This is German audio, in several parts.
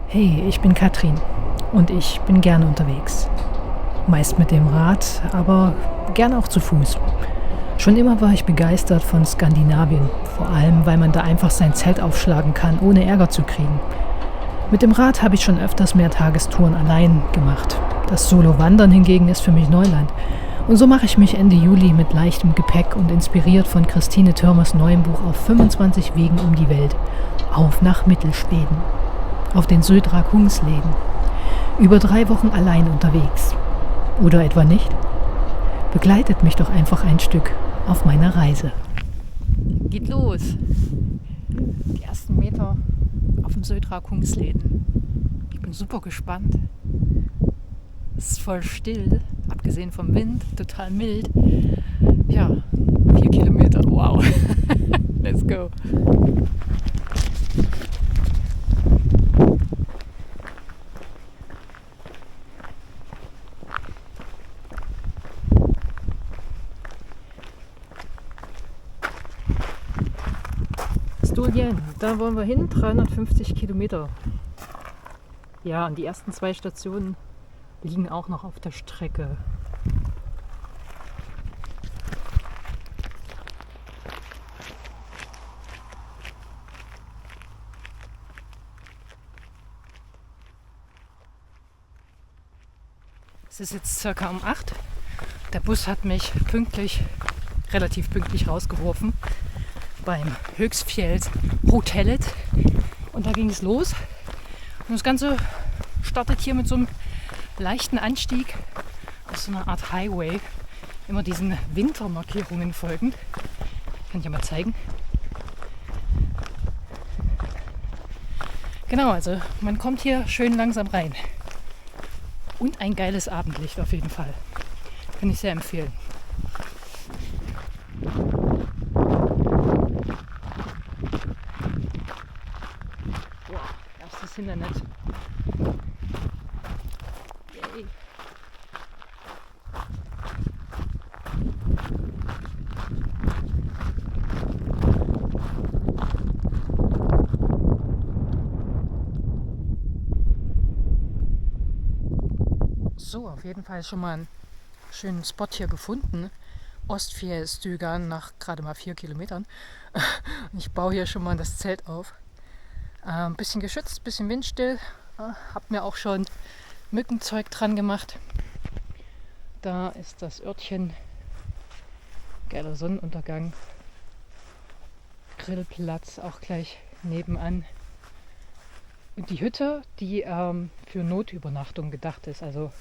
Hey, ich bin Katrin und ich bin gerne unterwegs. Meist mit dem Rad, aber gerne auch zu Fuß. Schon immer war ich begeistert von Skandinavien, vor allem weil man da einfach sein Zelt aufschlagen kann, ohne Ärger zu kriegen. Mit dem Rad habe ich schon öfters Mehrtagestouren allein gemacht. Das Solo-Wandern hingegen ist für mich Neuland. Und so mache ich mich Ende Juli mit leichtem Gepäck und inspiriert von Christine Thürmers neuem Buch auf 25 Wegen um die Welt auf nach Mittelschweden, auf den Södra Kungsleden. Über 3 Wochen allein unterwegs. Oder etwa nicht? Begleitet mich doch einfach ein Stück auf meiner Reise. Geht los! Die ersten Meter auf dem Södra Kungsleden. Ich bin super gespannt. Es ist voll still, abgesehen vom Wind, total mild. Ja, 4 Kilometer, wow. Let's go. Stolien, da wollen wir hin, 350 Kilometer. Ja, und die ersten 2 Stationen liegen auch noch auf der Strecke. Es ist jetzt circa um 8. Der Bus hat mich relativ pünktlich rausgeworfen beim Högsfjells Hotellet. Und da ging es los. Und das Ganze startet hier mit so einem leichten Anstieg auf so einer Art Highway. Immer diesen Wintermarkierungen folgend. Kann ich ja mal zeigen. Genau, also man kommt hier schön langsam rein. Und ein geiles Abendlicht auf jeden Fall. Kann ich sehr empfehlen. Boah, erstes Hindernis. Yay. So, auf jeden Fall schon mal einen schönen Spot hier gefunden. Ostfjellstugan nach gerade mal 4 Kilometern. Ich baue hier schon mal das Zelt auf. Ein bisschen geschützt, ein bisschen windstill. Hab mir auch schon Mückenzeug dran gemacht. Da ist das Örtchen. Geiler Sonnenuntergang. Grillplatz auch gleich nebenan. Und die Hütte, die für Notübernachtung gedacht ist. Also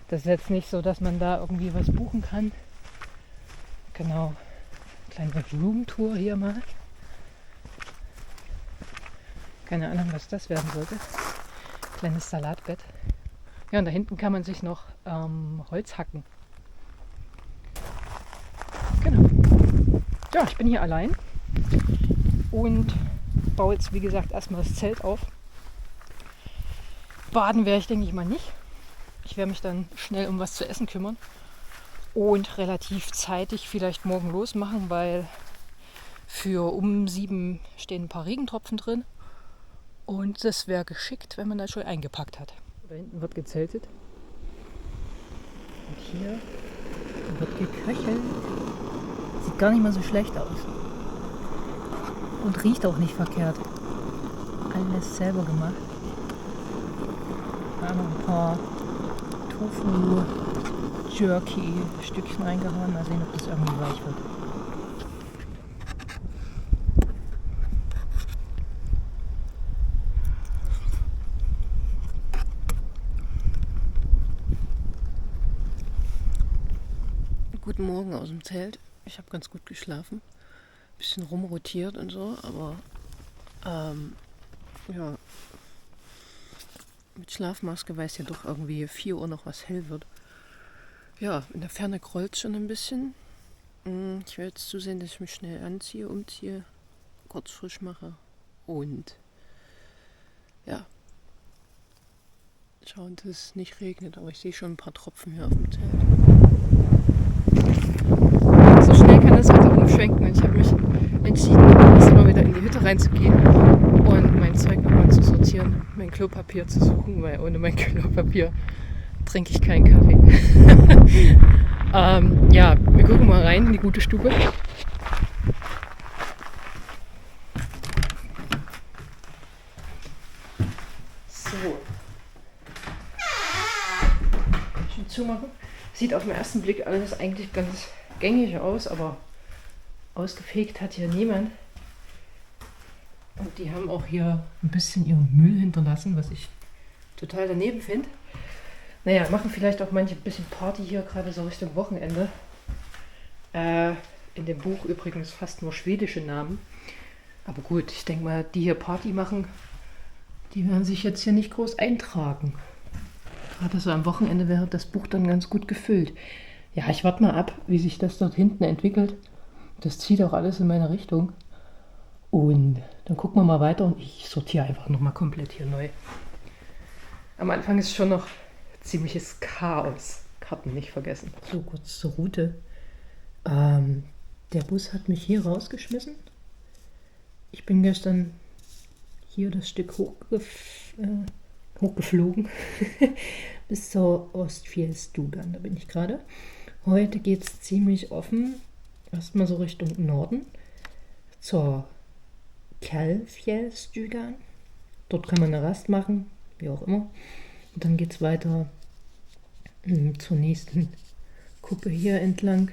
das ist jetzt nicht so, dass man da irgendwie was buchen kann. Genau. Kleine Roomtour hier mal. Keine Ahnung, was das werden sollte. Kleines Salatbett. Ja, und da hinten kann man sich noch Holz hacken. Genau. Ja, ich bin hier allein und baue jetzt, wie gesagt, erstmal das Zelt auf. Baden werde ich, denke ich mal, nicht. Ich werde mich dann schnell um was zu essen kümmern und relativ zeitig vielleicht morgen losmachen, weil für um 7 stehen ein paar Regentropfen drin und das wäre geschickt, wenn man das schon eingepackt hat. Da hinten wird gezeltet und hier wird geköchelt. Sieht gar nicht mal so schlecht aus und riecht auch nicht verkehrt. Alles selber gemacht. Da noch ein paar Tofu-Jerky-Stückchen reingehauen. Mal sehen, ob das irgendwie weich wird. Guten Morgen aus dem Zelt. Ich habe ganz gut geschlafen. Bisschen rumrotiert und so, aber ja. Mit Schlafmaske weiß ja doch irgendwie 4 Uhr noch was hell wird. Ja, in der Ferne grollt schon ein bisschen. Ich werde jetzt zusehen, dass ich mich schnell anziehe, umziehe, kurz frisch mache und ja, schauen, dass es nicht regnet, aber ich sehe schon ein paar Tropfen hier auf dem Zelt. So schnell kann das Wetter umschwenken und ich habe mich entschieden, erstmal wieder in die Hütte reinzugehen. und mein Zeug nochmal zu sortieren, mein Klopapier zu suchen, weil ohne mein Klopapier trinke ich keinen Kaffee. Ja, wir gucken mal rein in die gute Stube. So. Schon zumachen. Sieht auf den ersten Blick alles eigentlich ganz gängig aus, aber ausgefegt hat hier niemand. Und die haben auch hier ein bisschen ihren Müll hinterlassen, was ich total daneben finde. Naja, machen vielleicht auch manche ein bisschen Party hier, gerade so Richtung Wochenende. In dem Buch übrigens fast nur schwedische Namen. Aber gut, ich denke mal, die hier Party machen, die werden sich jetzt hier nicht groß eintragen. Gerade so am Wochenende wäre das Buch dann ganz gut gefüllt. Ja, ich warte mal ab, wie sich das dort hinten entwickelt. Das zieht auch alles in meine Richtung. Und dann gucken wir mal weiter und ich sortiere einfach nochmal komplett hier neu. Am Anfang ist schon noch ziemliches Chaos. Karten nicht vergessen. So, kurz zur Route. Der Bus hat mich hier rausgeschmissen. Ich bin gestern hier das Stück hochgeflogen bis zur Ostfjellstugan. Da bin ich gerade. Heute geht es ziemlich offen. Erstmal so Richtung Norden zur Kallfjellstugan. Dort kann man eine Rast machen, wie auch immer. Und dann geht es weiter zur nächsten Kuppe hier entlang.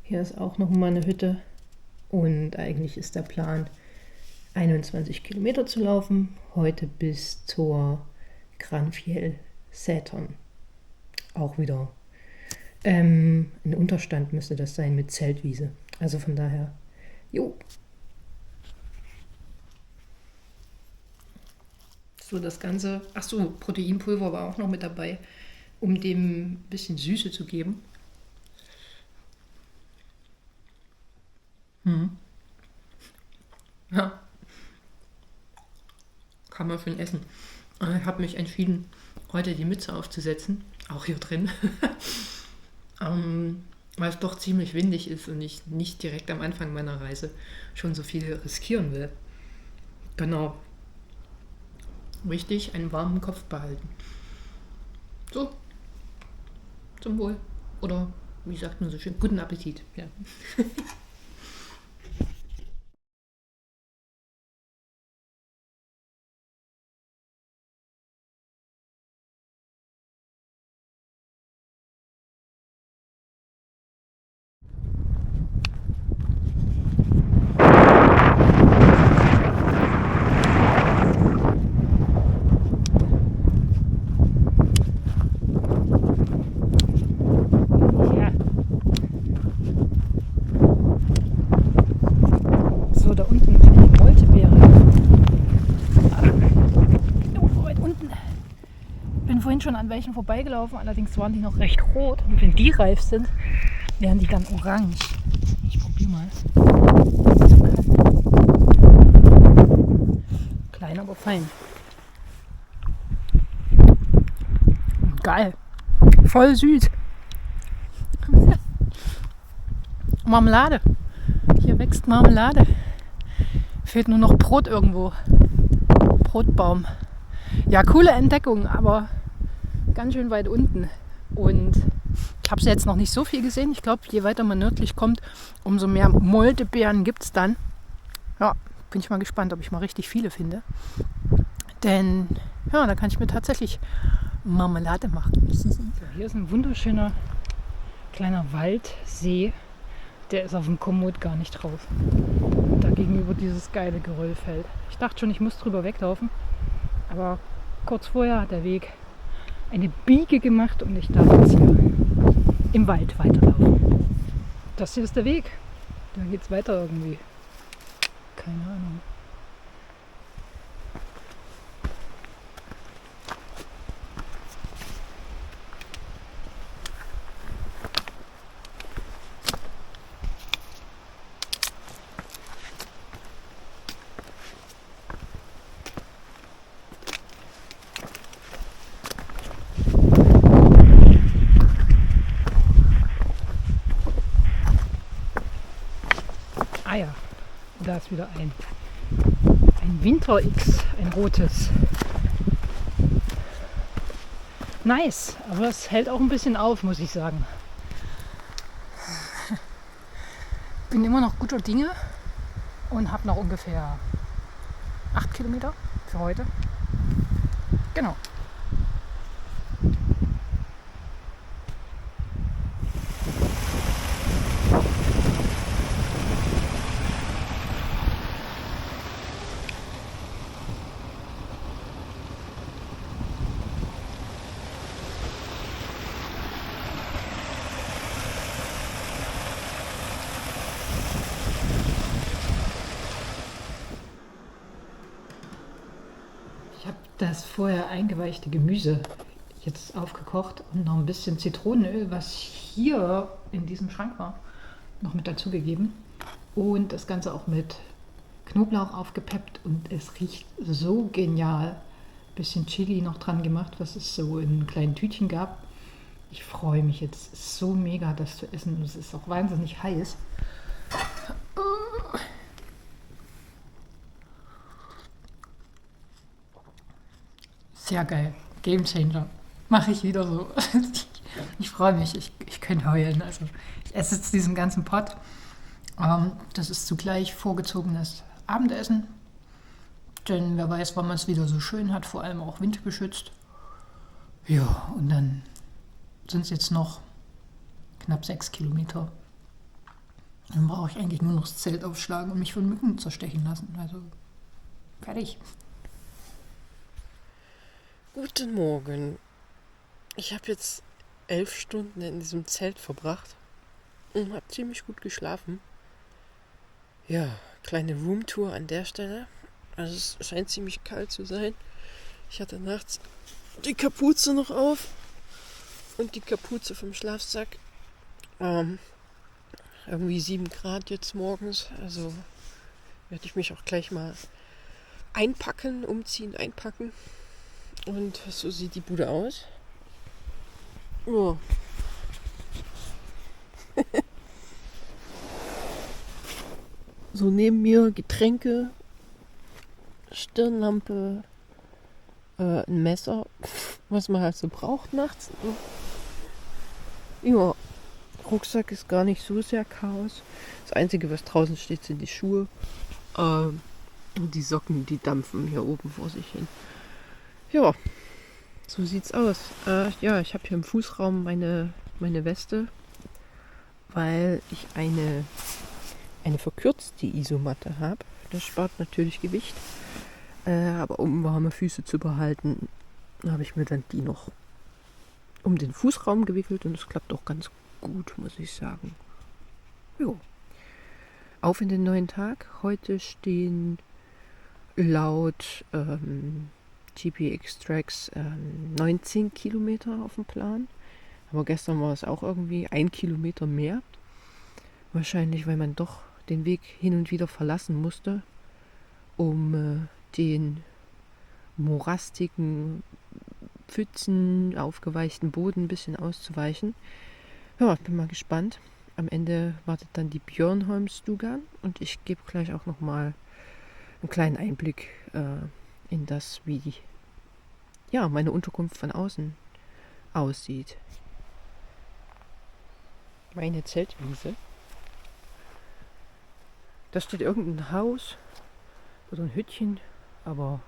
Hier ist auch noch mal eine Hütte. Und eigentlich ist der Plan, 21 Kilometer zu laufen. Heute bis zur Granfjell-Sätern. Auch wieder ein Unterstand müsste das sein mit Zeltwiese. Also von daher, jo. So, das Ganze, achso, Proteinpulver war auch noch mit dabei, um dem ein bisschen Süße zu geben. Ja, kann man schön essen. Ich habe mich entschieden, heute die Mütze aufzusetzen, auch hier drin, weil es doch ziemlich windig ist und ich nicht direkt am Anfang meiner Reise schon so viel riskieren will. Genau. Wichtig, einen warmen Kopf behalten. So, zum Wohl. Oder, wie sagt man so schön, guten Appetit. Ja. So, da unten die Moltebeere. Weit unten. Bin vorhin schon an welchen vorbeigelaufen, allerdings waren die noch recht rot. Und wenn die reif sind, werden die dann orange. Ich probiere mal. Klein, aber fein. Geil. Voll süß. Marmelade. Hier wächst Marmelade. Fehlt nur noch Brot irgendwo. Brotbaum. Ja, coole Entdeckung, aber ganz schön weit unten. Und ich habe sie jetzt noch nicht so viel gesehen. Ich glaube, je weiter man nördlich kommt, umso mehr Moltebeeren gibt es dann. Ja, bin ich mal gespannt, ob ich mal richtig viele finde. Denn ja, da kann ich mir tatsächlich Marmelade machen. So, hier ist ein wunderschöner kleiner Waldsee. Der ist auf dem Komoot gar nicht drauf. Da gegenüber dieses geile Geröllfeld. Ich dachte schon, ich muss drüber weglaufen. Aber kurz vorher hat der Weg eine Biege gemacht und ich darf jetzt hier im Wald weiterlaufen. Das hier ist der Weg. Da geht's weiter irgendwie. Keine Ahnung. Ah ja, da ist wieder ein Winter X, ein rotes. Nice, aber es hält auch ein bisschen auf, muss ich sagen. Bin immer noch guter Dinge und habe noch ungefähr 8 Kilometer für heute. Genau. Ich habe das vorher eingeweichte Gemüse jetzt aufgekocht und noch ein bisschen Zitronenöl, was hier in diesem Schrank war, noch mit dazugegeben. Und das Ganze auch mit Knoblauch aufgepeppt und es riecht so genial. Bisschen Chili noch dran gemacht, was es so in kleinen Tütchen gab. Ich freue mich jetzt so mega, das zu essen. Und es ist auch wahnsinnig heiß. Sehr geil. Game Changer. Mache ich wieder so. Ich freue mich. Ich könnte heulen. Also ich esse jetzt diesen ganzen Pott. Das ist zugleich vorgezogenes Abendessen. Denn wer weiß, wann man es wieder so schön hat, vor allem auch windgeschützt. Ja, und dann sind es jetzt noch knapp 6 Kilometer. Dann brauche ich eigentlich nur noch das Zelt aufschlagen und mich von Mücken zerstechen lassen. Also fertig. Guten Morgen. Ich habe jetzt 11 Stunden in diesem Zelt verbracht und habe ziemlich gut geschlafen. Ja, kleine Roomtour an der Stelle. Also es scheint ziemlich kalt zu sein. Ich hatte nachts die Kapuze noch auf und die Kapuze vom Schlafsack. Irgendwie 7 Grad jetzt morgens. Also werde ich mich auch gleich mal einpacken, umziehen, einpacken. Und so sieht die Bude aus. Ja. So neben mir Getränke, Stirnlampe, ein Messer, was man halt so braucht nachts. Ja, Rucksack ist gar nicht so sehr Chaos. Das Einzige, was draußen steht, sind die Schuhe. Und die Socken, die dampfen hier oben vor sich hin. Ja, so sieht's aus. Ja, ich habe hier im Fußraum meine Weste, weil ich eine verkürzte Isomatte habe. Das spart natürlich Gewicht. Aber um warme Füße zu behalten, habe ich mir dann die noch um den Fußraum gewickelt und es klappt auch ganz gut, muss ich sagen. Jo. Auf in den neuen Tag. Heute stehen laut GPX-Tracks 19 Kilometer auf dem Plan. Aber gestern war es auch irgendwie 1 Kilometer mehr. Wahrscheinlich, weil man doch den Weg hin und wieder verlassen musste, um den morastigen Pfützen, aufgeweichten Boden ein bisschen auszuweichen. Ja, ich bin mal gespannt. Am Ende wartet dann die Björnholmstugan und ich gebe gleich auch nochmal einen kleinen Einblick in das, wie meine Unterkunft von außen aussieht. Meine Zeltwiese. Da steht irgendein Haus oder ein Hüttchen, aber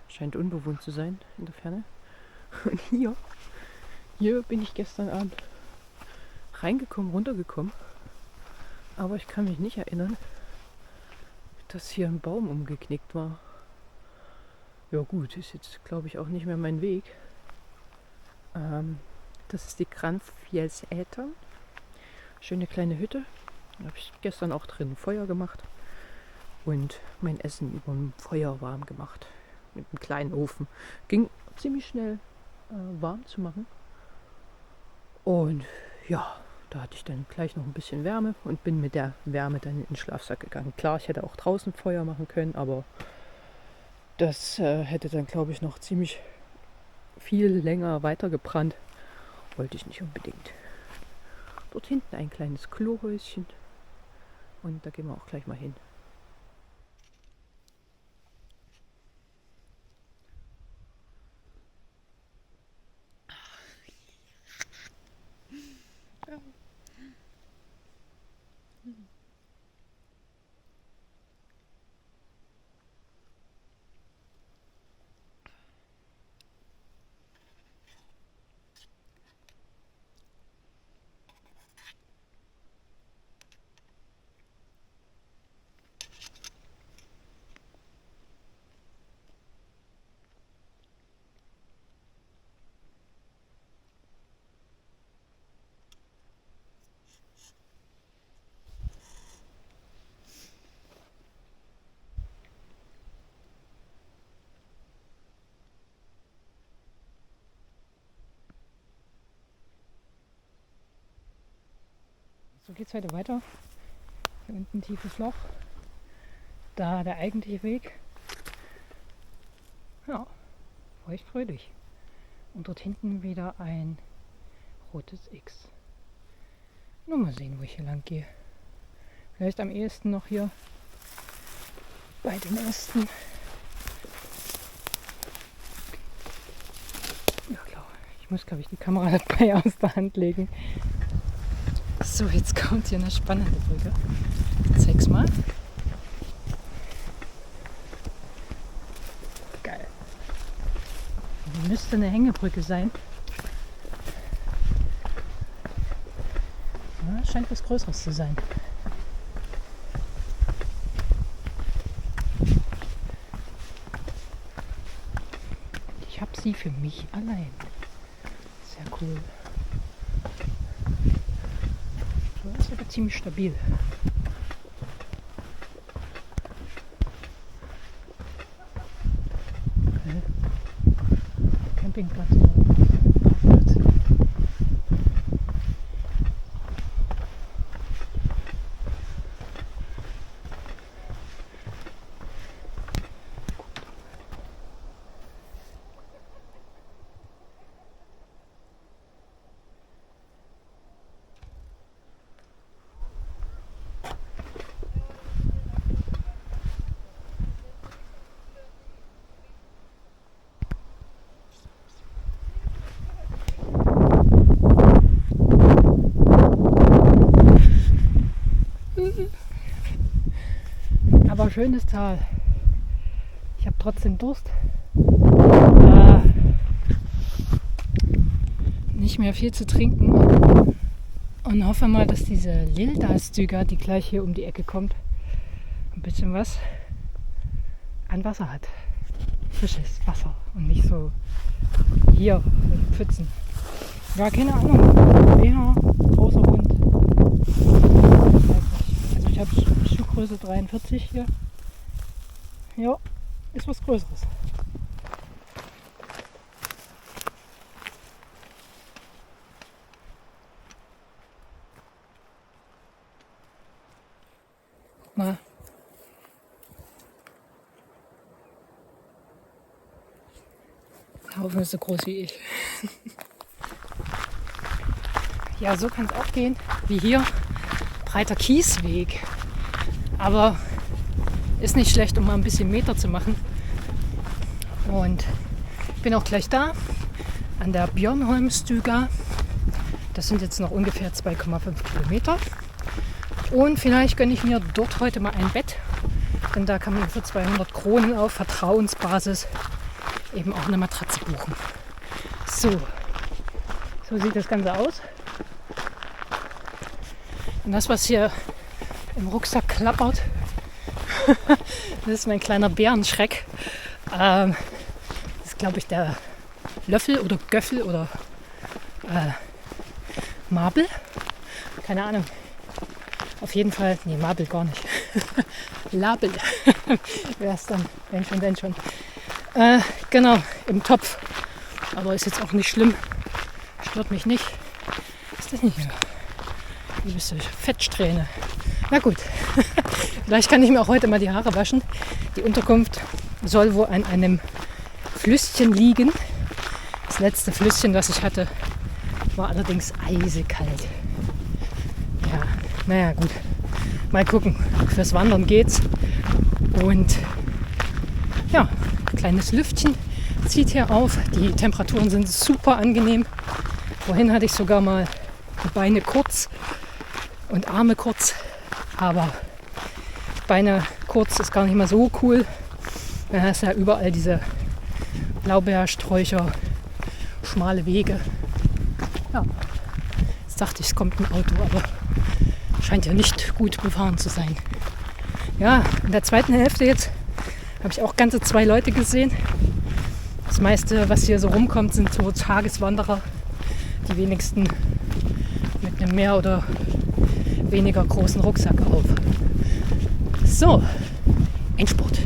scheint unbewohnt zu sein in der Ferne. Und hier bin ich gestern Abend reingekommen, runtergekommen. Aber ich kann mich nicht erinnern, dass hier ein Baum umgeknickt war. Ja gut, ist jetzt glaube ich auch nicht mehr mein Weg. Das ist die Kranfjellsätern. Schöne kleine Hütte. Da habe ich gestern auch drin Feuer gemacht und mein Essen über dem Feuer warm gemacht. Mit einem kleinen Ofen. Ging ziemlich schnell warm zu machen. Und ja, da hatte ich dann gleich noch ein bisschen Wärme und bin mit der Wärme dann in den Schlafsack gegangen. Klar, ich hätte auch draußen Feuer machen können, aber das hätte dann, glaube ich, noch ziemlich viel länger weitergebrannt. Wollte ich nicht unbedingt. Dort hinten ein kleines Klohäuschen und da gehen wir auch gleich mal hin. So geht es heute weiter. Hier unten ein tiefes Loch. Da der eigentliche Weg. Ja, feucht fröhlich. Und dort hinten wieder ein rotes X. Nur mal sehen, wo ich hier lang gehe. Vielleicht am ehesten noch hier bei den Ästen. Ja klar, ich muss, glaube ich, die Kamera dabei aus der Hand legen. So, jetzt kommt hier eine spannende Brücke. Ich zeig's mal. Geil. Die müsste eine Hängebrücke sein. Ja, scheint was Größeres zu sein. Ich habe sie für mich allein. Sehr cool. Das ist aber ziemlich stabil. Okay. Campingplatz. Aber schönes Tal. Ich habe trotzdem Durst. Nicht mehr viel zu trinken. Und hoffe mal, dass diese Lildalstüger, die gleich hier um die Ecke kommt, ein bisschen was an Wasser hat. Frisches Wasser und nicht so hier Pfützen. Ja, keine Ahnung. Bär, großer Hund. Also ich habe Schuhgröße 43 hier. Ja, ist was Größeres. Mal. Der Haufen ist so groß wie ich. Ja, so kann es auch gehen, wie hier. Breiter Kiesweg. Aber ist nicht schlecht, um mal ein bisschen Meter zu machen. Und ich bin auch gleich da, an der Björnholmstuga. Das sind jetzt noch ungefähr 2,5 Kilometer. Und vielleicht gönne ich mir dort heute mal ein Bett. Denn da kann man für 200 Kronen auf Vertrauensbasis eben auch eine Matratze buchen. So sieht das Ganze aus. Und das, was hier im Rucksack klappert, das ist mein kleiner Bärenschreck. Das ist, glaube ich, der Löffel oder Göffel oder Mabel. Keine Ahnung. Auf jeden Fall, nee, Mabel gar nicht. Label wäre es dann, wenn schon. Genau, im Topf. Aber ist jetzt auch nicht schlimm. Stört mich nicht. Was ist das nicht hier? Liebste Fettsträhne. Na gut, vielleicht kann ich mir auch heute mal die Haare waschen. Die Unterkunft soll wohl an einem Flüsschen liegen. Das letzte Flüsschen, das ich hatte, war allerdings eisekalt. Ja, naja gut. Mal gucken. Fürs Wandern geht's. Und ja, kleines Lüftchen zieht hier auf. Die Temperaturen sind super angenehm. Vorhin hatte ich sogar mal die Beine kurz und Arme kurz. Aber Beine kurz ist gar nicht mal so cool. Dann hast du ja überall diese Blaubeersträucher, schmale Wege. Ja, jetzt dachte ich, es kommt ein Auto, aber scheint ja nicht gut befahren zu sein. Ja, in der zweiten Hälfte jetzt habe ich auch ganze 2 Leute gesehen. Das meiste, was hier so rumkommt, sind so Tageswanderer. Die wenigsten mit einem mehr oder weniger großen Rucksack auf. So, Endspurt.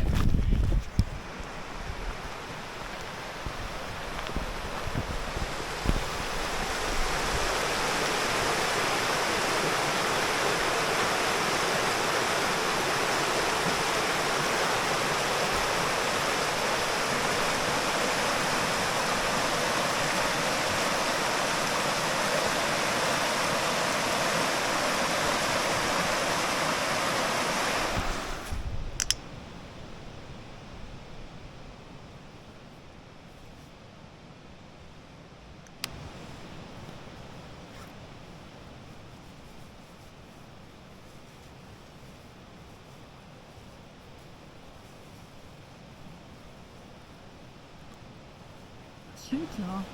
Schön klar.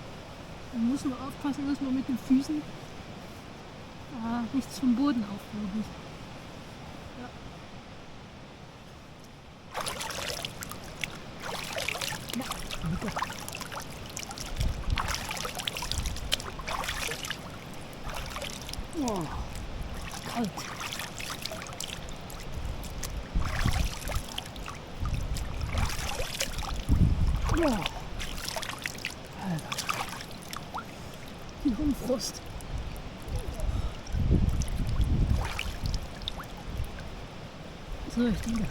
Man muss nur aufpassen, dass man mit den Füßen nichts vom Boden aufwirft. Ja. Ja, bitte. Oh, kalt. Ja. Die Rumfrost. So, ich denke.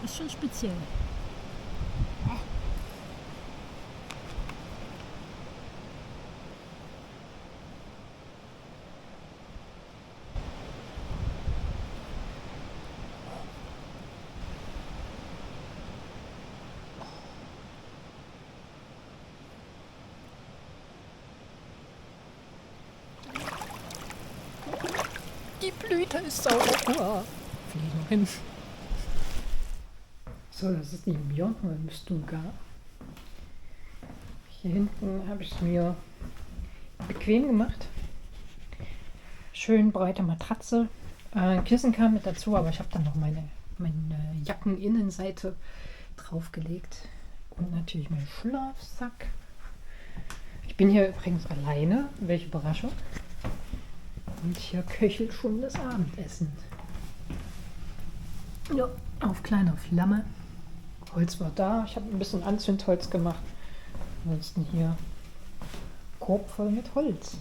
Ist schon speziell. Die Blüte ist sauer. Flieg noch hin. So, das ist die Björnholm Stuga. Hier hinten habe ich es mir bequem gemacht. Schön breite Matratze. Ein Kissen kam mit dazu, aber ich habe dann noch meine Jackeninnenseite draufgelegt. Und natürlich meinen Schlafsack. Ich bin hier übrigens alleine. Welche Überraschung. Und hier köchelt schon das Abendessen. Ja, auf kleiner Flamme. Holz war da. Ich habe ein bisschen Anzündholz gemacht. Ansonsten hier Korb voll mit Holz.